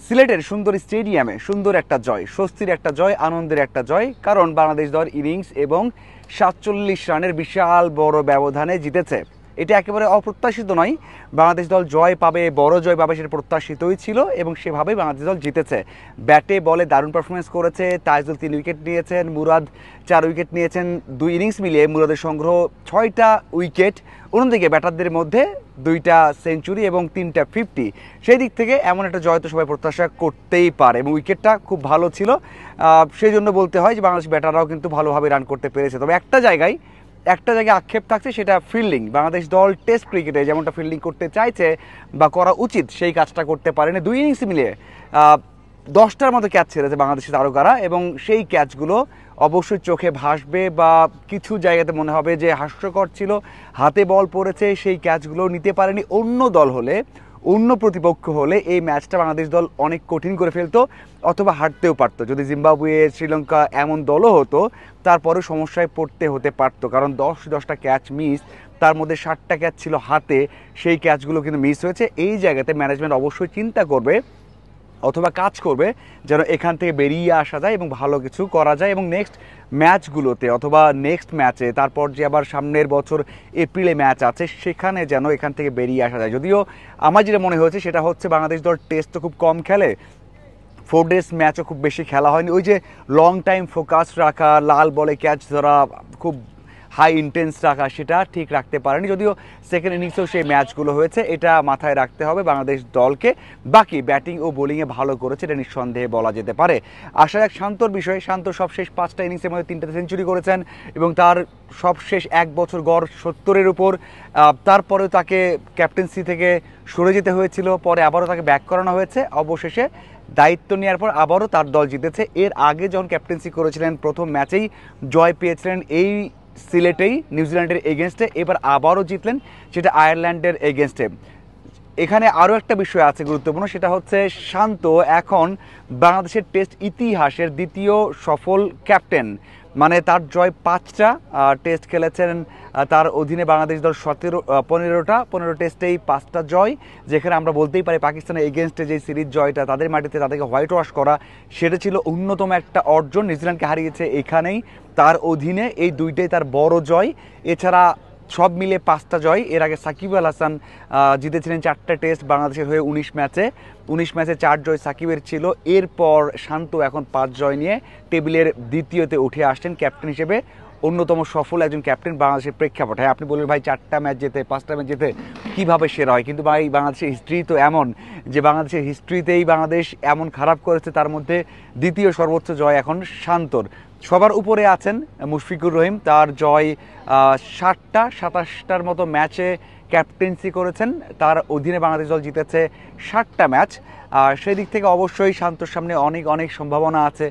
সিলেটের সুন্দর স্টেডিয়ামে সুন্দর একটা জয়, স্বস্তির একটা জয়, আনন্দের একটা জয়। কারণ বাংলাদেশ দল ইনিংস এবং ৪৭ রানের বিশাল বড় ব্যবধানে জিতেছে। এটা একেবারে অপ্রত্যাশিত নয়। বাংলাদেশ দল জয় পাবে, বড় জয় পাবে, সেটা প্রত্যাশিতই ছিল এবং সেভাবেই বাংলাদেশ দল জিতেছে। ব্যাটে বলে দারুণ পারফরমেন্স করেছে। তাইজুল ৩ উইকেট নিয়েছেন, মুরাদ ৪ উইকেট নিয়েছেন। ২ ইনিংস মিলিয়ে মুরাদের সংগ্রহ ৬টা উইকেট। অন্যদিকে ব্যাটারদের মধ্যে ২টা সেঞ্চুরি এবং ৩টা 50। সেই দিক থেকে এমন একটা জয় তো সবাই প্রত্যাশা করতেই পারে এবং উইকেটটা খুব ভালো ছিল। সেই জন্য বলতে হয় যে বাংলাদেশ ব্যাটাররাও কিন্তু ভালোভাবে রান করতে পেরেছে। তবে একটা জায়গায় আক্ষেপ থাকছে, সেটা ফিল্ডিং। বাংলাদেশ দল টেস্ট ক্রিকেটে যেমনটা ফিল্ডিং করতে চাইছে বা করা উচিত সেই কাজটা করতে পারেনি। ২ ইনিংস মিলিয়ে 10টার মতো ক্যাচ ছেড়েছে বাংলাদেশের তারকারা এবং সেই ক্যাচগুলো অবশ্যই চোখে ভাসবে বা কিছু জায়গাতে মনে হবে যে হাস্যকর ছিল, হাতে বল পড়েছে, সেই ক্যাচগুলো নিতে পারেনি। অন্য দল হলে, অন্য প্রতিপক্ষ হলে এই ম্যাচটা বাংলাদেশ দল অনেক কঠিন করে ফেলতো অথবা হারতেও পারতো। যদি জিম্বাবুয়ে, শ্রীলঙ্কা এমন দলও হতো, তারপরেও সমস্যায় পড়তে হতে পারতো। কারণ 10টা ক্যাচ মিস, তার মধ্যে 7টা ক্যাচ ছিল হাতে, সেই ক্যাচগুলো কিন্তু মিস হয়েছে। এই জায়গাতে ম্যানেজমেন্ট অবশ্যই চিন্তা করবে অথবা কাজ করবে যেন এখান থেকে বেরিয়ে আসা যায় এবং ভালো কিছু করা যায় এবং নেক্সট ম্যাচগুলোতে অথবা নেক্সট ম্যাচে, তারপর যে আবার সামনের বছর এপ্রিলে ম্যাচ আছে, সেখানে যেন এখান থেকে বেরিয়ে আসা যায়। যদিও আমার যেটা মনে হয়েছে সেটা হচ্ছে বাংলাদেশ দল টেস্ট তো খুব কম খেলে, 4 ডেজ ম্যাচও খুব বেশি খেলা হয়নি। ওই যে লং টাইম ফোকাস রাখা, লাল বলে ক্যাচ ধরা, খুব হাই ইন্টেন্স রাখা, সেটা ঠিক রাখতে পারেনি। যদিও সেকেন্ড ইনিংসেও সেই ম্যাচগুলো হয়েছে, এটা মাথায় রাখতে হবে বাংলাদেশ দলকে। বাকি ব্যাটিং ও বোলিংয়ে ভালো করেছে, এটা নিঃসন্দেহে বলা যেতে পারে। আসার এক শান্তর বিষয়, শান্ত সবশেষ 5টা ইনিংসের মধ্যে 3টা সেঞ্চুরি করেছেন এবং তার সবশেষ 1 বছর গড় 70-এর উপর। তারপরেও তাকে ক্যাপ্টেন্সি থেকে সরে যেতে হয়েছিল, পরে আবারও তাকে ব্যাক করানো হয়েছে। অবশেষে দায়িত্ব নেওয়ার পর আবারও তার দল জিতেছে। এর আগে যখন ক্যাপ্টেন্সি করেছিলেন প্রথম ম্যাচেই জয় পেয়েছিলেন এই সিলেটেই নিউজিল্যান্ডের এগেনস্টে, এবার আবারও জিতলেন, সেটা আয়ারল্যান্ডের এগেনস্টে। এখানে আরও একটা বিষয় আছে গুরুত্বপূর্ণ, সেটা হচ্ছে শান্ত এখন বাংলাদেশের টেস্ট ইতিহাসের দ্বিতীয় সফল ক্যাপ্টেন। মানে তার জয় 5টা, টেস্ট খেলেছেন তার অধীনে বাংলাদেশ দল 15 টেস্টেই 5টা জয়। যেখানে আমরা বলতেই পারি পাকিস্তানের এগেনস্টে যে সিরিজ জয়টা, তাদের মাটিতে তাদেরকে হোয়াইট ওয়াশ করা, সেটা ছিল অন্যতম একটা অর্জন। নিউজিল্যান্ডকে হারিয়েছে এখানেই, তার অধীনে এই 2টাই তার বড় জয়। এছাড়া সব মিলে 5টা জয়। এর আগে সাকিব আল হাসান জিতেছিলেন 4টা টেস্ট বাংলাদেশের হয়ে 19 ম্যাচে 4 জয় সাকিবের ছিল। এরপর শান্ত এখন 5 জয় নিয়ে টেবিলের দ্বিতীয়তে উঠে আসছেন ক্যাপ্টেন হিসেবে, অন্যতম সফল একজন ক্যাপ্টেন বাংলাদেশের প্রেক্ষাপট। হ্যাঁ, আপনি বলবেন ভাই 4টা ম্যাচ জেতে, 5টা ম্যাচ জেতে কীভাবে সেরা হয়? কিন্তু ভাই বাংলাদেশের হিস্ট্রি তো এমন যে বাংলাদেশের হিস্ট্রিতেই বাংলাদেশ এমন খারাপ করেছে, তার মধ্যে দ্বিতীয় সর্বোচ্চ জয় এখন শান্তর। সবার উপরে আছেন মুশফিকুর রহিম, তার জয় 27টার মতো ম্যাচে ক্যাপ্টেন্সি করেছেন, তার অধীনে বাংলাদেশ দল জিতেছে 60টা ম্যাচ। আর সেই দিক থেকে অবশ্যই শান্তর সামনে অনেক সম্ভাবনা আছে।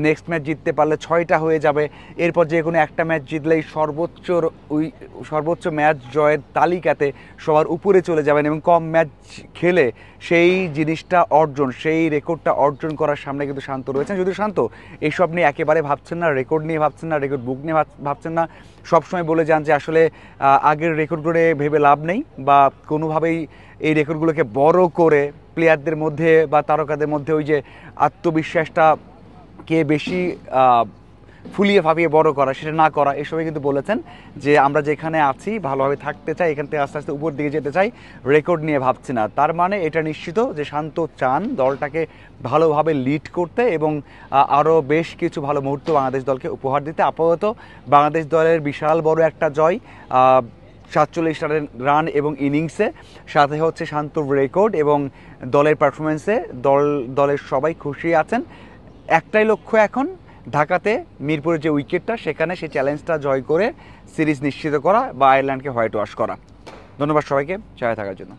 নেক্সট ম্যাচ জিততে পারলে 6টা হয়ে যাবে। এরপর যে কোনো একটা ম্যাচ জিতলেই সর্বোচ্চ ম্যাচ জয়ের তালিকাতে সবার উপরে চলে যাবেন এবং কম ম্যাচ খেলে সেই জিনিসটা অর্জন, সেই রেকর্ডটা অর্জন করার সামনে কিন্তু শান্ত রয়েছেন। যদিও শান্ত এইসব নিয়ে একেবারে ভাবছেন না, রেকর্ড নিয়ে ভাবছেন না, রেকর্ড বুক নিয়ে ভাবছেন না। সবসময় বলে যান যে আসলে আগের রেকর্ডগুলো ভেবে লাভ নেই বা কোনোভাবেই এই রেকর্ডগুলোকে বড় করে প্লেয়ারদের মধ্যে বা তারকাদের মধ্যে ওই যে আত্মবিশ্বাসটা কে বেশি ফুলিয়ে ফাঁপিয়ে বড় করা, সেটা না করা, এসবই কিন্তু বলেছেন যে আমরা যেখানে আছি ভালোভাবে থাকতে চাই, এখান থেকে আস্তে আস্তে উপর দিকে যেতে চাই, রেকর্ড নিয়ে ভাবছি না। তার মানে এটা নিশ্চিত যে শান্ত চান দলটাকে ভালোভাবে লিড করতে এবং আরও বেশ কিছু ভালো মুহূর্ত বাংলাদেশ দলকে উপহার দিতে। আপাতত বাংলাদেশ দলের বিশাল বড় একটা জয়, 47 রান এবং ইনিংসে, সাথে হচ্ছে শান্তর রেকর্ড এবং দলের পারফরমেন্সে দলের সবাই খুশি আছেন। একটাই লক্ষ্য এখন, ঢাকাতে মিরপুরের যে উইকেটটা, সেখানে সেই চ্যালেঞ্জটা জয় করে সিরিজ নিশ্চিত করা বা আয়ারল্যান্ডকে হোয়াইট ওয়াশ করা। ধন্যবাদ সবাইকে সাথে থাকার জন্য।